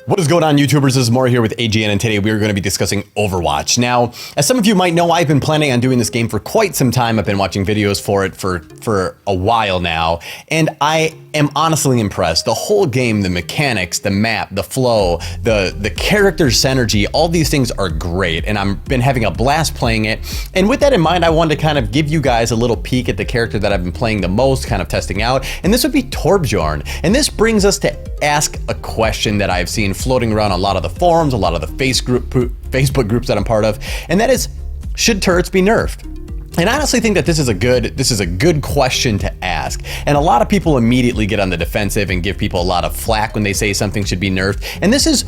What is going on, YouTubers? This is Maury here with AGN, and today we are going to be discussing Overwatch. Now, as some of you might know, I've been planning on doing this game for quite some time. I've been watching videos for it for a while now, and I am honestly impressed. The whole game, the mechanics, the map, the flow, the character synergy, all these things are great, and I've been having a blast playing it. And with that in mind, I wanted to kind of give you guys a little peek at the character that I've been playing the most, kind of testing out, and this would be Torbjorn. And this brings us to ask a question that I've seen floating around a lot of the forums, a lot of the Facebook groups that I'm part of, and that is, should turrets be nerfed? And I honestly think that this is a good question to ask. And a lot of people immediately get on the defensive and give people a lot of flack when they say something should be nerfed. And this is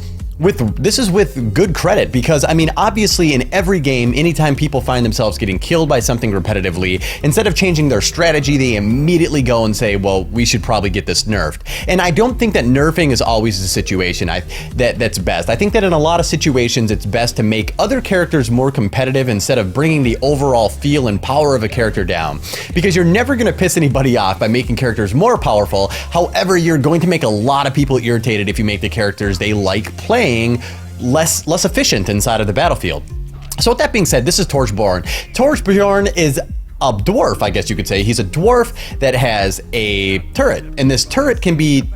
with good credit, because I mean, obviously in every game, anytime people find themselves getting killed by something repetitively, instead of changing their strategy, they immediately go and say, well, we should probably get this nerfed. And I don't think that nerfing is always the situation that's best. I think that in a lot of situations, it's best to make other characters more competitive instead of bringing the overall feel and power of a character down. Because you're never gonna piss anybody off by making characters more powerful. However, you're going to make a lot of people irritated if you make the characters they like playing less efficient inside of the battlefield. So with that being said, this is Torbjorn. Torbjorn is a dwarf, I guess you could say. He's a dwarf that has a turret, and this turret can be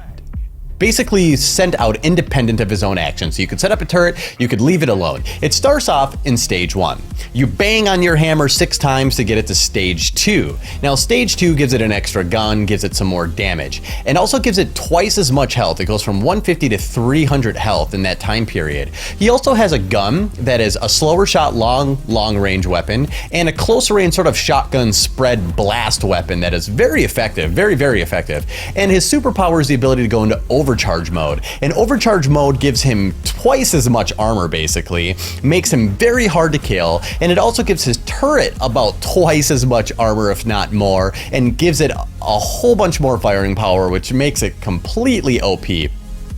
basically sent out independent of his own actions. So you could set up a turret, you could leave it alone. It starts off in stage 1. You bang on your hammer 6 times to get it to stage 2. Now stage 2 gives it an extra gun, gives it some more damage, and also gives it twice as much health. It goes from 150 to 300 health in that time period. He also has a gun that is a slower shot long range weapon, and a closer range sort of shotgun spread blast weapon that is very effective, very effective. And his superpower is the ability to go into overcharge mode. And overcharge mode gives him twice as much armor, basically, makes him very hard to kill, and it also gives his turret about twice as much armor, if not more, and gives it a whole bunch more firing power, which makes it completely OP.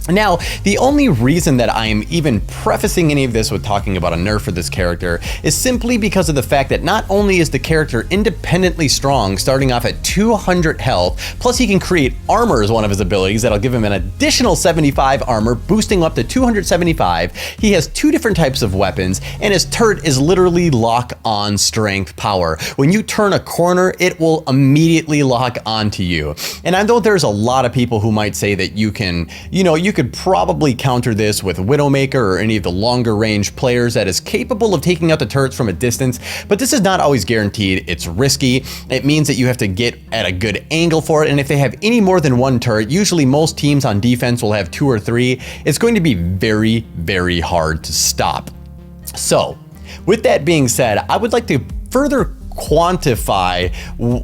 Now, the only reason that I am even prefacing any of this with talking about a nerf for this character is simply because of the fact that not only is the character independently strong, starting off at 200 health, plus he can create armor as one of his abilities that'll give him an additional 75 armor, boosting up to 275. He has 2 different types of weapons, and his turret is literally lock-on strength power. When you turn a corner, it will immediately lock onto you. And I know there's a lot of people who might say that you could probably counter this with Widowmaker or any of the longer range players that is capable of taking out the turrets from a distance, but this is not always guaranteed. It's risky. It means that you have to get at a good angle for it, and if they have any more than 1 turret, usually most teams on defense will have 2 or 3, it's going to be very hard to stop. So, with that being said, I would like to further quantify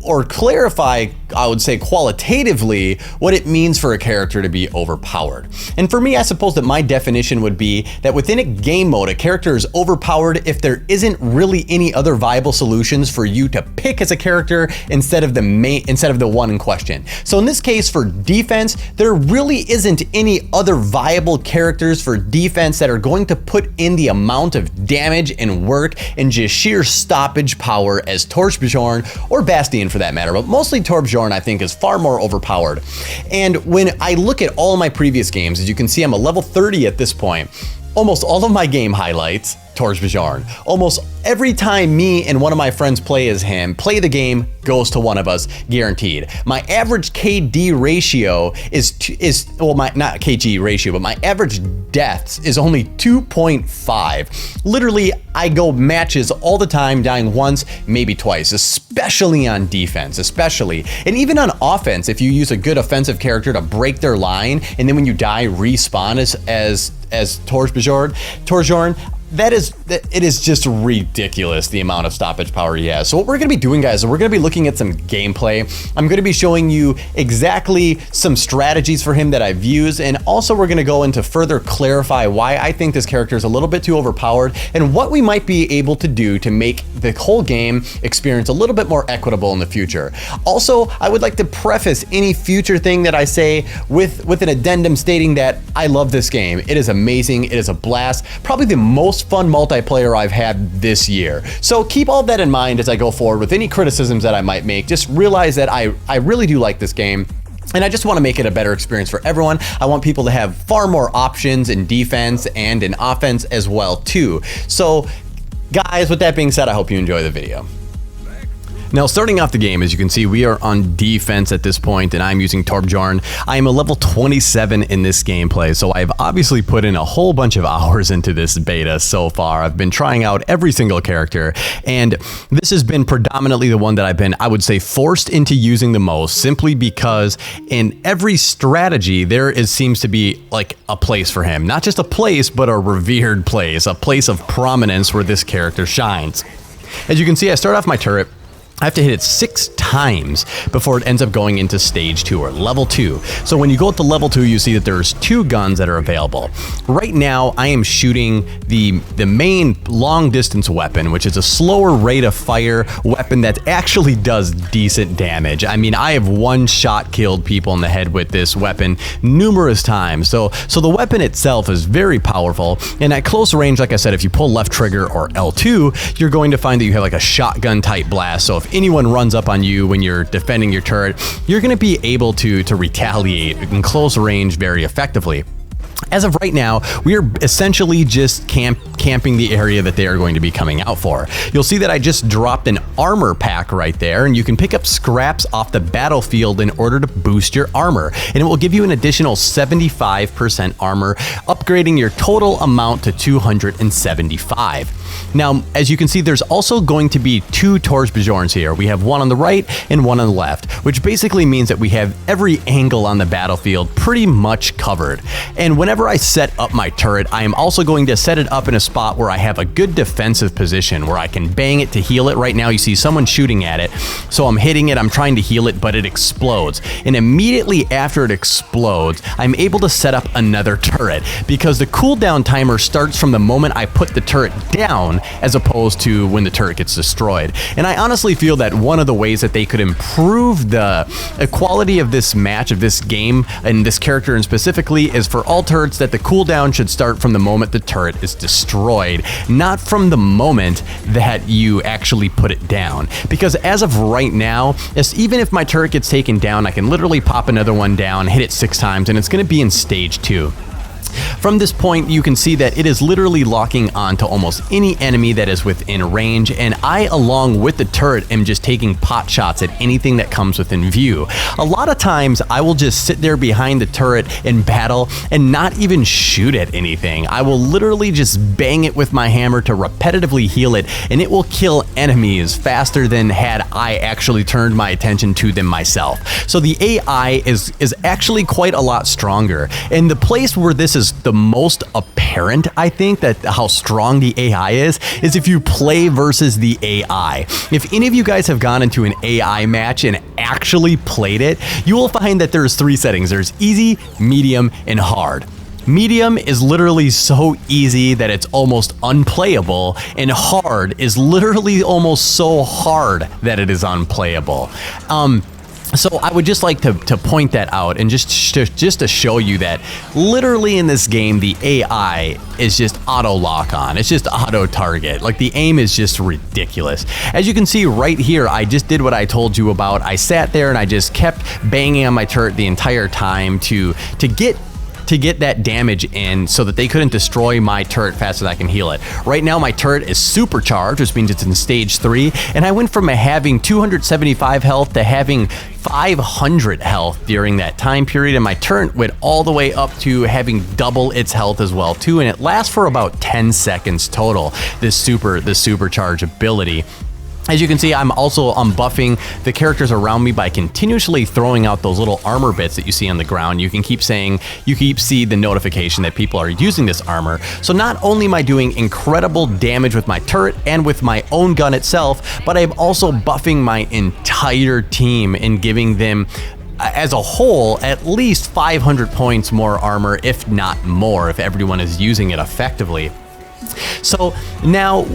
or clarify, I would say qualitatively, what it means for a character to be overpowered. And for me, I suppose that my definition would be that within a game mode, a character is overpowered if there isn't really any other viable solutions for you to pick as a character instead of the one in question. So in this case, for defense, there really isn't any other viable characters for defense that are going to put in the amount of damage and work and just sheer stoppage power as Torbjorn, or Bastion for that matter, but mostly Torbjorn I think is far more overpowered. And when I look at all my previous games, as you can see, I'm a level 30 at this point. Almost all of my game highlights, Torbjorn. Almost every time me and one of my friends play as him, play the game goes to one of us, guaranteed. My average KD ratio not KG ratio, but my average deaths is only 2.5. Literally, I go matches all the time, dying once, maybe twice, especially on defense, And even on offense, if you use a good offensive character to break their line, and then when you die, respawn as Torbjorn, it is just ridiculous the amount of stoppage power he has. So what we're going to be doing, guys, is we're going to be looking at some gameplay. I'm going to be showing you exactly some strategies for him that I've used, and also we're going to go into further clarify why I think this character is a little bit too overpowered and what we might be able to do to make the whole game experience a little bit more equitable in the future. Also, I would like to preface any future thing that I say with an addendum stating that I love this game. It is amazing. It is a blast. Probably the most fun multiplayer I've had this year. So keep all that in mind as I go forward with any criticisms that I might make. Just realize that I really do like this game. And I just want to make it a better experience for everyone. I want people to have far more options in defense and in offense as well too. So guys, with that being said, I hope you enjoy the video. Now, starting off the game, as you can see, we are on defense at this point, and I'm using Torbjorn. I am a level 27 in this gameplay, so I've obviously put in a whole bunch of hours into this beta so far. I've been trying out every single character, and this has been predominantly the one that I've been, I would say, forced into using the most, simply because in every strategy, seems to be like a place for him. Not just a place, but a revered place, a place of prominence where this character shines. As you can see, I start off my turret. I have to hit it 6 times before it ends up going into stage 2 or level 2. So when you go up to level 2, you see that there's 2 guns that are available. Right now, I am shooting the main long distance weapon, which is a slower rate of fire weapon that actually does decent damage. I mean, I have one shot killed people in the head with this weapon numerous times. So the weapon itself is very powerful. And at close range, like I said, if you pull left trigger or L2, you're going to find that you have like a shotgun type blast. So if anyone runs up on you when you're defending your turret, you're going to be able to retaliate in close range very effectively. As of right now, we are essentially just camping the area that they are going to be coming out for. You'll see that I just dropped an armor pack right there, and you can pick up scraps off the battlefield in order to boost your armor, and it will give you an additional 75% armor, upgrading your total amount to 275. Now, as you can see, there's also going to be 2 Torbjorns here. We have one on the right and one on the left, which basically means that we have every angle on the battlefield pretty much covered. And whenever I set up my turret, I am also going to set it up in a spot where I have a good defensive position where I can bang it to heal it. Right now, you see someone shooting at it. So I'm hitting it, I'm trying to heal it, but it explodes. And immediately after it explodes, I'm able to set up another turret because the cooldown timer starts from the moment I put the turret down as opposed to when the turret gets destroyed. And I honestly feel that one of the ways that they could improve the quality of this match, of this game, and this character and specifically, is for all turrets that the cooldown should start from the moment the turret is destroyed, not from the moment that you actually put it down. Because as of right now, even if my turret gets taken down, I can literally pop another one down, hit it 6 times, and it's going to be in stage 2. From this point, you can see that it is literally locking on to almost any enemy that is within range, and I, along with the turret, am just taking pot shots at anything that comes within view. A lot of times, I will just sit there behind the turret in battle and not even shoot at anything. I will literally just bang it with my hammer to repetitively heal it, and it will kill enemies faster than had I actually turned my attention to them myself. So the AI is actually quite a lot stronger, and the place where this is the most apparent, I think, that how strong the AI is if you play versus the AI. If any of you guys have gone into an AI match and actually played it, you will find that there's 3 settings. There's easy, medium, and hard. Medium is literally so easy that it's almost unplayable, and hard is literally almost so hard that it is unplayable. So I would just like to point that out, and just to show you that literally in this game, the AI is just auto lock on. It's just auto target. Like, the aim is just ridiculous. As you can see right here, I just did what I told you about. I sat there and I just kept banging on my turret the entire time to get that damage in so that they couldn't destroy my turret faster than I can heal it. Right now, my turret is supercharged, which means it's in stage 3, and I went from having 275 health to having 500 health during that time period, and my turret went all the way up to having double its health as well too, and it lasts for about 10 seconds total, this supercharge ability. As you can see, I'm buffing the characters around me by continuously throwing out those little armor bits that you see on the ground. You keep seeing the notification that people are using this armor. So not only am I doing incredible damage with my turret and with my own gun itself, but I'm also buffing my entire team and giving them, as a whole, at least 500 points more armor, if not more, if everyone is using it effectively. So now,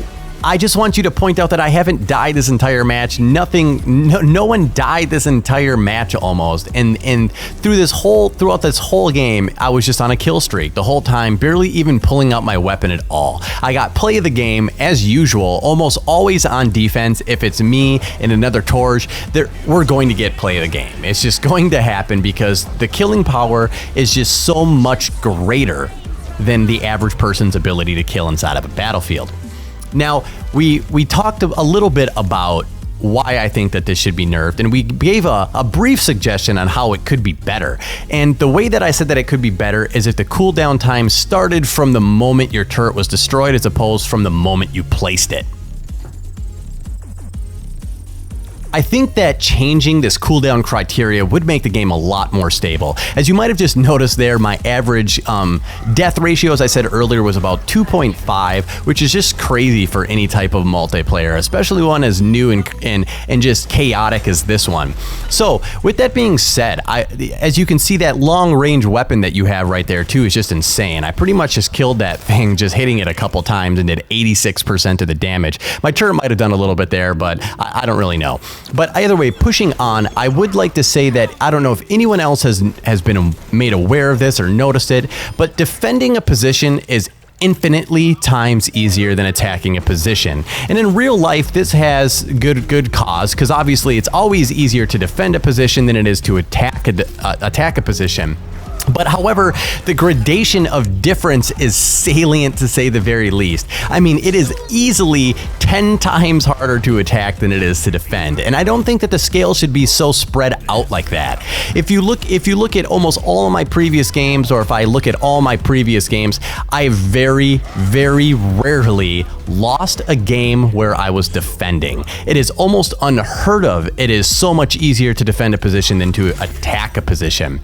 I just want you to point out that I haven't died this entire match. No one died this entire match almost. And throughout this whole game, I was just on a kill streak the whole time, barely even pulling out my weapon at all. I got play of the game as usual, almost always on defense. If it's me and another Torj, we're going to get play of the game. It's just going to happen because the killing power is just so much greater than the average person's ability to kill inside of a battlefield. Now, we talked a little bit about why I think that this should be nerfed, and we gave a brief suggestion on how it could be better. And the way that I said that it could be better is if the cooldown time started from the moment your turret was destroyed as opposed from the moment you placed it. I think that changing this cooldown criteria would make the game a lot more stable. As you might have just noticed there, my average death ratio, as I said earlier, was about 2.5, which is just crazy for any type of multiplayer, especially one as new and just chaotic as this one. So with that being said, as you can see, that long range weapon that you have right there too is just insane. I pretty much just killed that thing just hitting it a couple times and did 86% of the damage. My turret might have done a little bit there, but I don't really know. But either way, pushing on, I would like to say that I don't know if anyone else has been made aware of this or noticed it, but defending a position is infinitely times easier than attacking a position. And in real life, this has good cause, because obviously it's always easier to defend a position than it is to attack a position. But however, the gradation of difference is salient to say the very least. I mean, it is easily 10 times harder to attack than it is to defend. And I don't think that the scale should be so spread out like that. If you look at almost all of my previous games, or if I look at all my previous games, I very, very rarely lost a game where I was defending. It is almost unheard of. It is so much easier to defend a position than to attack a position.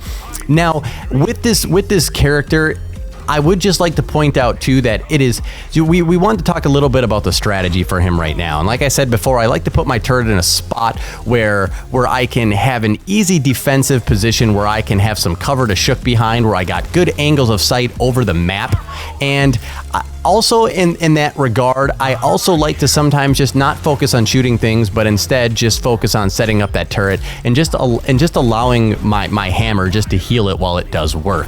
Now, with this character, I would just like to point out too that it is, we want to talk a little bit about the strategy for him right now. And like I said before, I like to put my turret in a spot where I can have an easy defensive position, where I can have some cover to shook behind, where I got good angles of sight over the map. And also in that regard, I also like to sometimes just not focus on shooting things, but instead just focus on setting up that turret and just allowing my hammer just to heal it while it does work.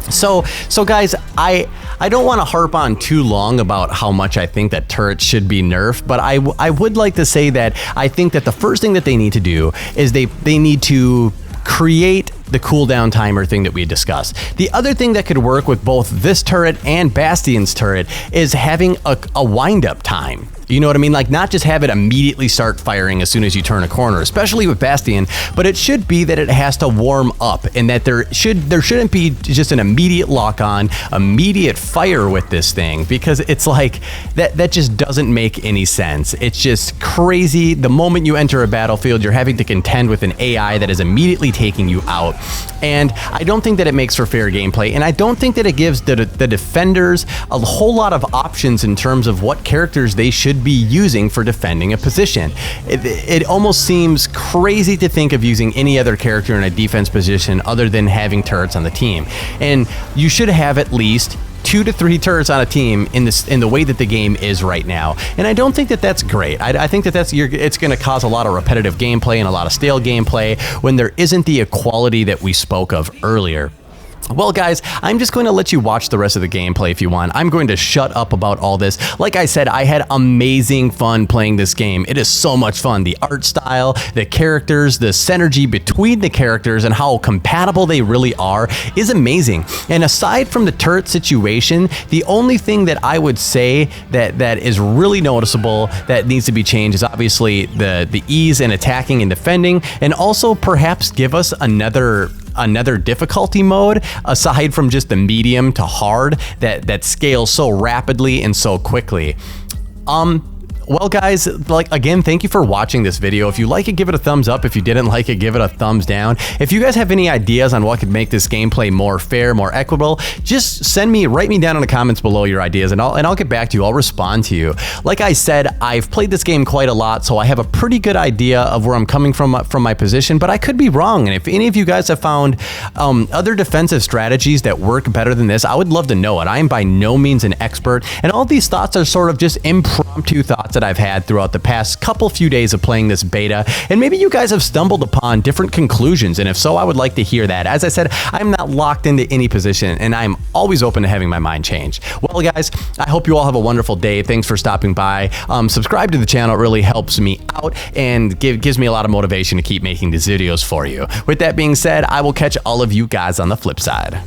So guys, I don't want to harp on too long about how much I think that turrets should be nerfed, but I would like to say that I think that the first thing that they need to do is they need to create the cooldown timer thing that we discussed. The other thing that could work with both this turret and Bastion's turret is having a wind-up time. You know what I mean? Like, not just have it immediately start firing as soon as you turn a corner, especially with Bastion, but it should be that it has to warm up, and that there shouldn't be just an immediate lock on, immediate fire with this thing, because it's like that just doesn't make any sense. It's just crazy. The moment you enter a battlefield, you're having to contend with an AI that is immediately taking you out. And I don't think that it makes for fair gameplay, and I don't think that it gives the defenders a whole lot of options in terms of what characters they should be using for defending a position. It almost seems crazy to think of using any other character in a defense position other than having turrets on the team. And you should have at least 2 to 3 turrets on a team in the way that the game is right now. And I don't think that that's great. I think that it's going to cause a lot of repetitive gameplay and a lot of stale gameplay when there isn't the equality that we spoke of earlier. Well, guys, I'm just going to let you watch the rest of the gameplay if you want. I'm going to shut up about all this. Like I said, I had amazing fun playing this game. It is so much fun. The art style, the characters, the synergy between the characters, and how compatible they really are is amazing. And aside from the turret situation, the only thing that I would say that is really noticeable that needs to be changed is obviously the ease in attacking and defending, and also perhaps give us another difficulty mode aside from just the medium to hard that scales so rapidly and so quickly. Well, guys, like, again, thank you for watching this video. If you like it, give it a thumbs up. If you didn't like it, give it a thumbs down. If you guys have any ideas on what could make this gameplay more fair, more equitable, just write me down in the comments below your ideas, and I'll get back to you. I'll respond to you. Like I said, I've played this game quite a lot, so I have a pretty good idea of where I'm coming from my position, but I could be wrong. And if any of you guys have found other defensive strategies that work better than this, I would love to know it. I am by no means an expert, and all these thoughts are sort of just impromptu thoughts that I've had throughout the past few days of playing this beta, and maybe you guys have stumbled upon different conclusions, and if so, I would like to hear that. As I said, I'm not locked into any position, and I'm always open to having my mind changed. Well, guys, I hope you all have a wonderful day. Thanks for stopping by. Subscribe to the channel. It really helps me out and gives me a lot of motivation to keep making these videos for you. With that being said, I will catch all of you guys on the flip side.